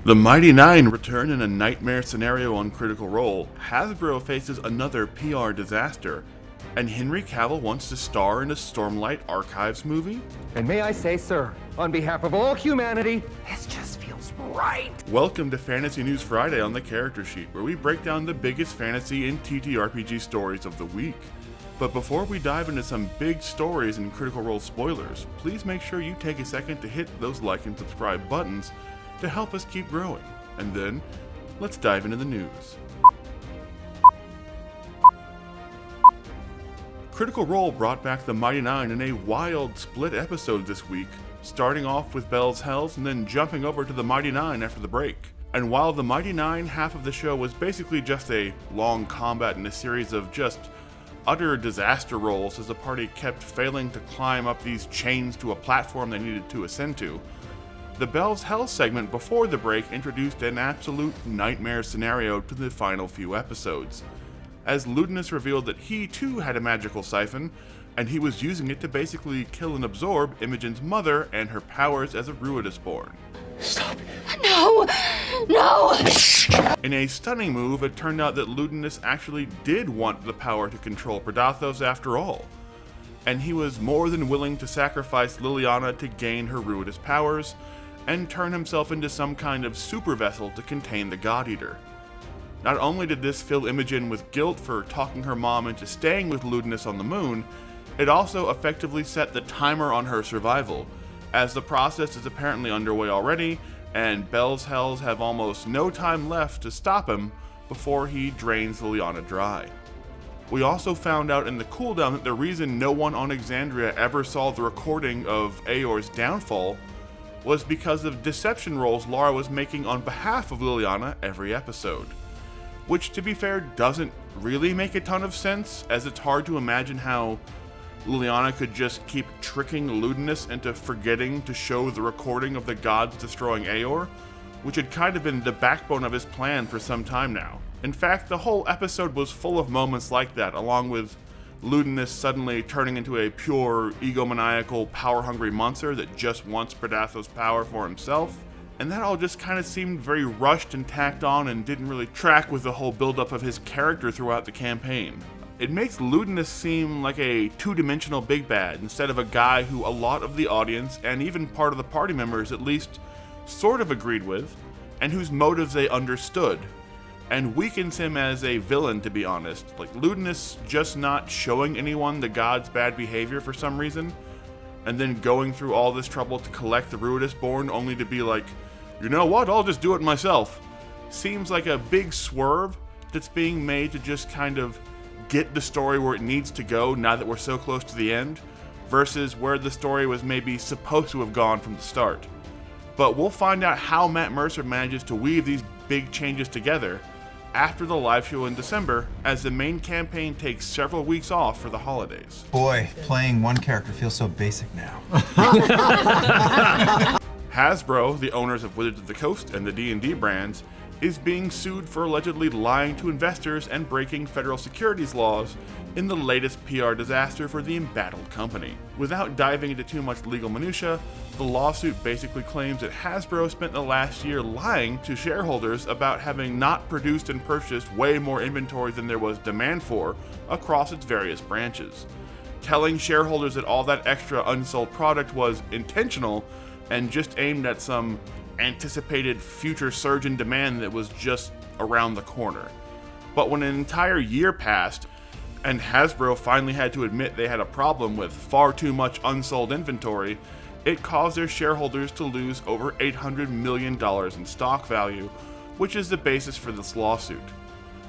The Mighty Nein return in a nightmare scenario on Critical Role, Hasbro faces another PR disaster, and Henry Cavill wants to star in a Stormlight Archives movie? And may I say, sir, on behalf of all humanity, this just feels right. Welcome to Fantasy News Friday on the Character Sheet, where we break down the biggest fantasy and TTRPG stories of the week. But before we dive into some big stories and Critical Role spoilers, please make sure you take a second to hit those like and subscribe buttons to help us keep growing. And then, let's dive into the news. Critical Role brought back the Mighty Nein in a wild split episode this week, starting off with Bell's Hells and then jumping over to the Mighty Nein after the break. And while the Mighty Nein half of the show was basically just a long combat and a series of just utter disaster rolls as the party kept failing to climb up these chains to a platform they needed to ascend to, the Bell's Hell segment before the break introduced an absolute nightmare scenario to the final few episodes, as Ludinus revealed that he too had a magical siphon, and he was using it to basically kill and absorb Imogen's mother and her powers as a Ruidusborn. Stop. No! No! In a stunning move, it turned out that Ludinus actually did want the power to control Predathos after all, and he was more than willing to sacrifice Liliana to gain her Ruidus powers, and turn himself into some kind of super vessel to contain the God Eater. Not only did this fill Imogen with guilt for talking her mom into staying with Ludinus on the moon, it also effectively set the timer on her survival, as the process is apparently underway already, and Bell's Hells have almost no time left to stop him before he drains Liliana dry. We also found out in the cooldown that the reason no one on Exandria ever saw the recording of Eeyore's downfall was because of deception rolls Lara was making on behalf of Liliana every episode. Which, to be fair, doesn't really make a ton of sense, as it's hard to imagine how Liliana could just keep tricking Ludinus into forgetting to show the recording of the gods destroying Eeyore, which had kind of been the backbone of his plan for some time now. In fact, the whole episode was full of moments like that, along with Ludinus suddenly turning into a pure, egomaniacal, power-hungry monster that just wants Predathos' power for himself. And that all just kind of seemed very rushed and tacked on and didn't really track with the whole build-up of his character throughout the campaign. It makes Ludinus seem like a two-dimensional big bad instead of a guy who a lot of the audience, and even part of the party members at least, sort of agreed with, and whose motives they understood, and weakens him as a villain, to be honest. Like, Ludinus just not showing anyone the god's bad behavior for some reason, and then going through all this trouble to collect the Ruidusborn only to be like, you know what, I'll just do it myself, seems like a big swerve that's being made to just kind of get the story where it needs to go now that we're so close to the end, versus where the story was maybe supposed to have gone from the start. But we'll find out how Matt Mercer manages to weave these big changes together after the live show in December, as the main campaign takes several weeks off for the holidays. Boy, playing one character feels so basic now. Hasbro, the owners of Wizards of the Coast and the D&D brands, is being sued for allegedly lying to investors and breaking federal securities laws in the latest PR disaster for the embattled company. Without diving into too much legal minutia, the lawsuit basically claims that Hasbro spent the last year lying to shareholders about having not produced and purchased way more inventory than there was demand for across its various branches, telling shareholders that all that extra unsold product was intentional and just aimed at some anticipated future surge in demand that was just around the corner. But when an entire year passed, and Hasbro finally had to admit they had a problem with far too much unsold inventory, it caused their shareholders to lose over $800 million in stock value, which is the basis for this lawsuit.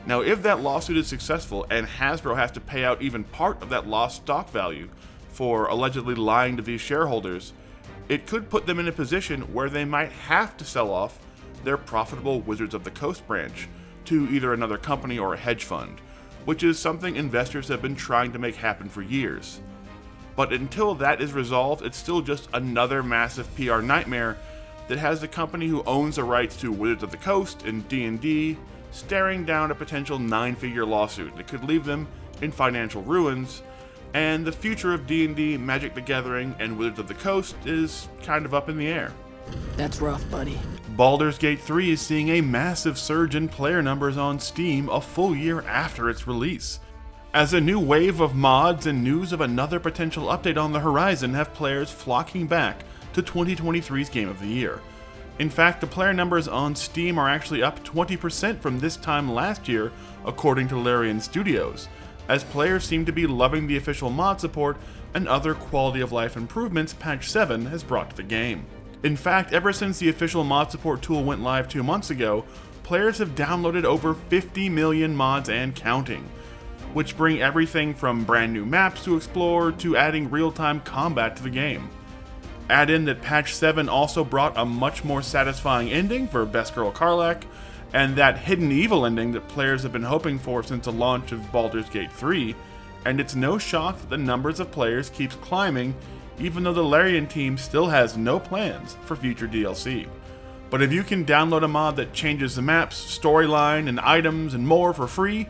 Now, if that lawsuit is successful and Hasbro has to pay out even part of that lost stock value for allegedly lying to these shareholders, it could put them in a position where they might have to sell off their profitable Wizards of the Coast branch to either another company or a hedge fund, which is something investors have been trying to make happen for years. But until that is resolved, it's still just another massive PR nightmare that has the company who owns the rights to Wizards of the Coast and D&D staring down a potential 9-figure lawsuit that could leave them in financial ruins, and the future of D&D, Magic the Gathering, and Wizards of the Coast is kind of up in the air. That's rough, buddy. Baldur's Gate 3 is seeing a massive surge in player numbers on Steam a full year after its release, as a new wave of mods and news of another potential update on the horizon have players flocking back to 2023's Game of the Year. In fact, the player numbers on Steam are actually up 20% from this time last year, according to Larian Studios, as players seem to be loving the official mod support and other quality of life improvements Patch 7 has brought to the game. In fact, ever since the official mod support tool went live 2 months ago, players have downloaded over 50 million mods and counting, which bring everything from brand new maps to explore to adding real-time combat to the game. Add in that Patch 7 also brought a much more satisfying ending for Best Girl Karlach, and that hidden evil ending that players have been hoping for since the launch of Baldur's Gate 3, and it's no shock that the numbers of players keeps climbing even though the Larian team still has no plans for future DLC. But if you can download a mod that changes the maps, storyline, and items and more for free,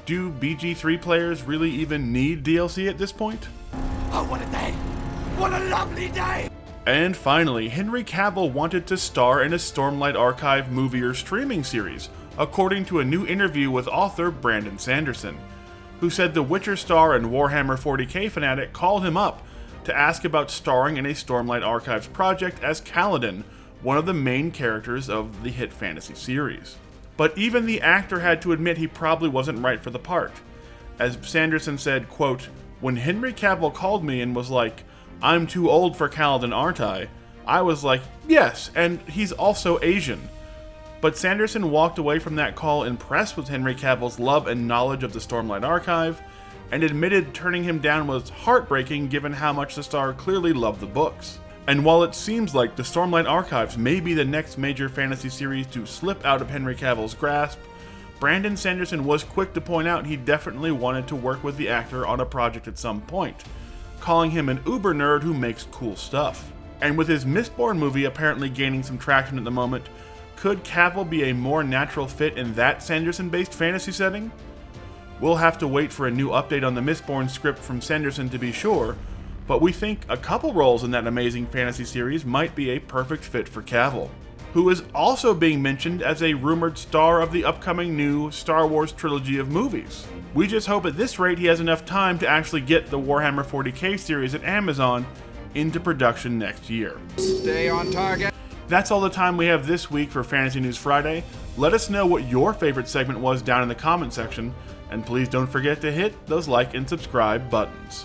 do BG3 players really even need DLC at this point? Oh, what a day! What a lovely day! And finally, Henry Cavill wanted to star in a Stormlight Archive movie or streaming series, according to a new interview with author Brandon Sanderson, who said the Witcher star and Warhammer 40k fanatic called him up to ask about starring in a Stormlight Archives project as Kaladin, one of the main characters of the hit fantasy series. But even the actor had to admit he probably wasn't right for the part. As Sanderson said, quote, "When Henry Cavill called me and was like, 'I'm too old for Kaladin, aren't I was like, yes, and he's also Asian.' But Sanderson walked away from that call impressed with Henry Cavill's love and knowledge of the Stormlight Archive, and admitted turning him down was heartbreaking given how much the star clearly loved the books. And while it seems like the Stormlight Archives may be the next major fantasy series to slip out of Henry Cavill's grasp, Brandon Sanderson was quick to point out he definitely wanted to work with the actor on a project at some point, calling him an uber nerd who makes cool stuff. And with his Mistborn movie apparently gaining some traction at the moment, could Cavill be a more natural fit in that Sanderson-based fantasy setting? We'll have to wait for a new update on the Mistborn script from Sanderson to be sure, but we think a couple roles in that amazing fantasy series might be a perfect fit for Cavill, who is also being mentioned as a rumored star of the upcoming new Star Wars trilogy of movies. We just hope at this rate he has enough time to actually get the Warhammer 40k series at Amazon into production next year. Stay on target. That's all the time we have this week for Fantasy News Friday. Let us know what your favorite segment was down in the comment section, and please don't forget to hit those like and subscribe buttons.